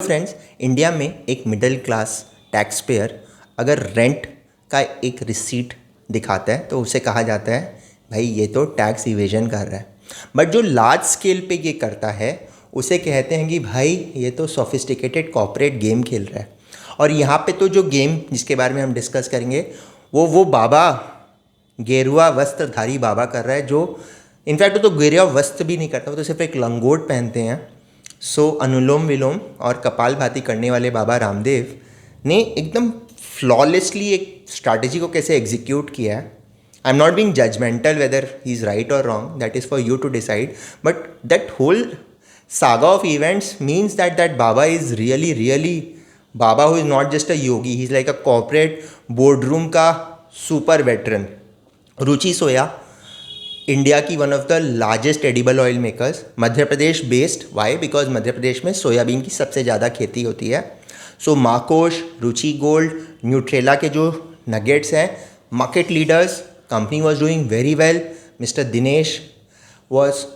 Friends, India में एक middle class tax payer अगर रेंट का एक रिसीट दिखाता है तो उसे कहा जाता है भाई ये तो टैक्स इवेजन कर रहा है। बट जो लार्ज स्केल पे ये करता है उसे कहते हैं कि भाई ये तो सोफिस्टिकेटेड कॉर्पोरेट गेम खेल रहा है। और यहाँ पे तो जो गेम जिसके बारे में हम डिस्कस करेंगे वो बाबा गेरुआ वस्त्रधारी बाबा कर रहा है, जो इनफैक्ट वो तो गेरुआ वस्त्र भी नहीं करता, वो तो सिर्फ एक लंगोट पहनते हैं। सो अनुलोम विलोम और कपालभाति करने वाले बाबा रामदेव ने एकदम फ्लॉलेसली एक स्ट्रैटेजी को कैसे एग्जीक्यूट किया है। I am not being judgmental whether he is right और wrong, that is for you to decide, but that whole saga of events means that Baba is really Baba who is not just a yogi, he's like a corporate boardroom का super veteran। Ruchi Soya India की one of the largest edible oil makers, Madhya Pradesh based. Why? Because Madhya Pradesh में soybean की सबसे ज़्यादा खेती होती है। सो माकोश, रुचि gold, Nutrela के जो नगेट्स हैं, market leaders, company was doing very well. Mister Dinesh was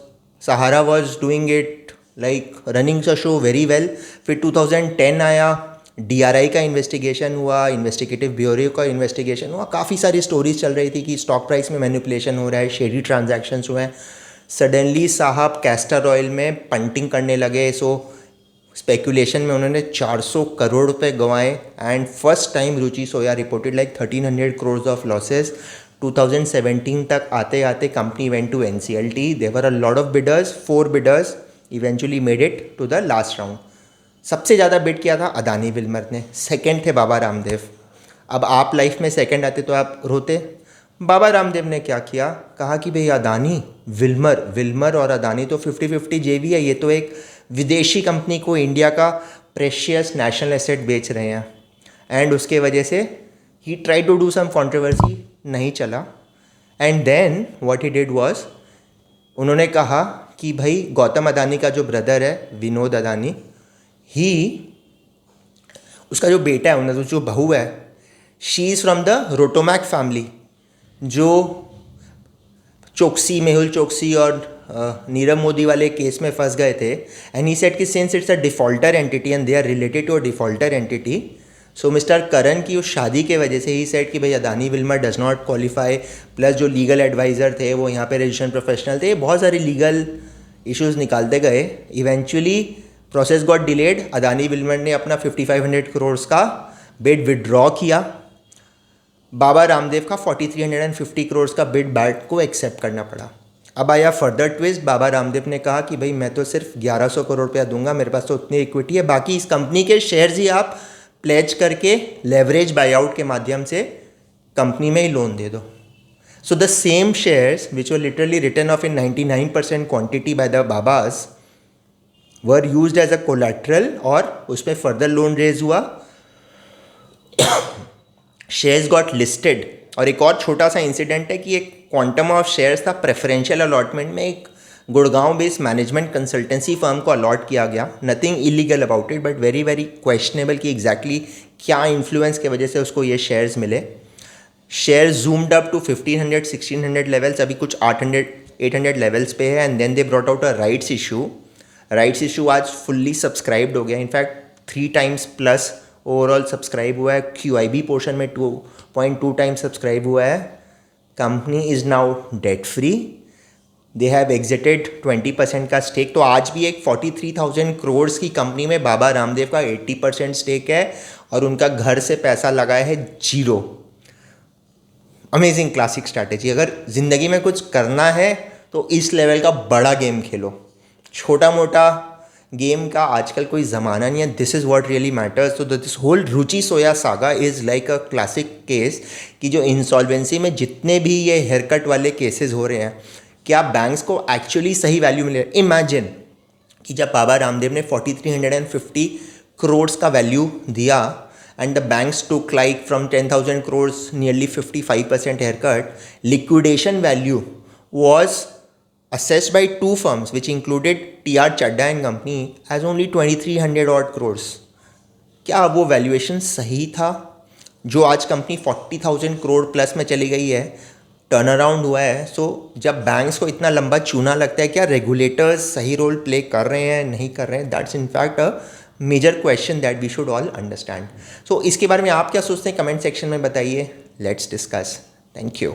Sahara was doing it like running the show very well. फिर 2010 आया, DRI का इन्वेस्टिगेशन हुआ, इन्वेस्टिगेटिव ब्यूरो का इन्वेस्टिगेशन हुआ, काफ़ी सारी स्टोरीज चल रही थी कि स्टॉक प्राइस में मैनिपुलेशन हो रहा है, शेडी ट्रांजैक्शंस हुए हैं। सडनली साहब कैस्टर ऑयल में पंटिंग करने लगे। सो स्पेकुलेशन में उन्होंने 400 करोड़ रुपए गंवाए and first time Ruchi Soya reported like 1300 crore of losses. 2017 तक आते आते company went to NCLT। There were a lot of bidders, 4 bidders eventually made it to the last round. सबसे ज़्यादा बिड किया था अदानी विल्मर ने, सेकंड थे बाबा रामदेव। अब आप लाइफ में सेकंड आते तो आप रोते। बाबा रामदेव ने क्या किया, कहा कि भाई अदानी विल्मर और अदानी तो 50-50 JV है, ये तो एक विदेशी कंपनी को इंडिया का प्रेशियस नेशनल एसेट बेच रहे हैं। एंड उसके वजह से ही try to do some controversy, नहीं चला। And then what he did was, उन्होंने कहा कि भाई गौतम अदानी का जो ब्रदर है विनोद अदानी, उसका जो बेटा है, उनका जो बहू है, she is from the Rotomac family, जो चोकसी, मेहुल चोकसी और नीरव मोदी वाले केस में फंस गए थे। एंड ही सेड कि since it's a defaulter entity and they are related to a defaulter entity, so mister Karan की उस शादी के वजह से ही सेड कि भाई Adani Wilmer does not qualify. Plus जो लीगल एडवाइज़र थे वो यहाँ पे रजिस्ट्रेशन प्रोफेशनल थे, बहुत सारे लीगल इश्यूज निकालते गए। Eventually process got delayed. Adani Wilmer ने अपना 5500 करोड़ का बिड विड्रॉ किया। बाबा रामदेव का 4350 करोड़ का बिड बैट को एक्सेप्ट करना पड़ा। अब आया फर्दर ट्विस्ट, बाबा रामदेव ने कहा कि भाई मैं तो सिर्फ 1100 करोड़ रुपया दूंगा, मेरे पास तो उतनी इक्विटी है, बाकी इस कंपनी के शेयर्स ही आप प्लेज करके लेवरेज बाई आउट के माध्यम से कंपनी में ही लोन दे दो। So the same shares which were literally return off in 99% quantity by the बाबास were used as a collateral और उसमें फर्दर लोन रेज हुआ। Shares got listed. और एक और छोटा सा इंसिडेंट है कि एक क्वांटम ऑफ शेयर्स था प्रेफरेंशियल अलॉटमेंट में, एक Gurgaon based management consultancy firm को अलॉट किया गया। Nothing illegal about it, but very questionable कि एग्जैक्टली क्या इन्फ्लुएंस की वजह से उसको ये शेयर्स मिले। Share zoomed up to 1500-1600 levels, अभी कुछ 800 लेवल्स पे है। And then they brought out a rights issue आज फुल्ली सब्सक्राइब्ड हो गया। In fact 3 times plus overall subscribe हुआ है। QIB पोर्शन में 2.2 टाइम्स सब्सक्राइब हुआ है। Company is now debt free. They have exerted 20% का स्टेक। तो आज भी एक 43,000 करोड़ की कंपनी में बाबा रामदेव का 80% स्टेक है और उनका घर से पैसा लगाया है 0। Amazing classic strategy. अगर ज़िंदगी में कुछ करना है तो इस लेवल का बड़ा गेम खेलो, छोटा मोटा गेम का आजकल कोई ज़माना नहीं है। This is what really matters. तो this whole Ruchi Soya saga is like a classic case कि जो इंसॉल्वेंसी में जितने भी ये हेयर कट वाले केसेस हो रहे हैं, क्या बैंक्स को एक्चुअली सही वैल्यू मिले। इमेजिन कि जब बाबा रामदेव ने 4350 करोड़ का वैल्यू दिया and the banks took like from 10,000 crores nearly 55% haircut, liquidation value was assessed by 2 firms which included TR Chadda and company as only 2300 odd crores। क्या वो वैल्यूएशन सही था? जो आज कंपनी 40,000 करोड़ प्लस में चली गई है, टर्न अराउंड हुआ है। सो जब बैंक्स को इतना लंबा चूना लगता है, क्या रेगुलेटर्स सही रोल प्ले कर रहे हैं, नहीं कर रहे हैं, that's in fact a major question that we should all understand. So इसके बारे में आप क्या सोचते हैं कमेंट सेक्शन में बताइए। Let's discuss. Thank you.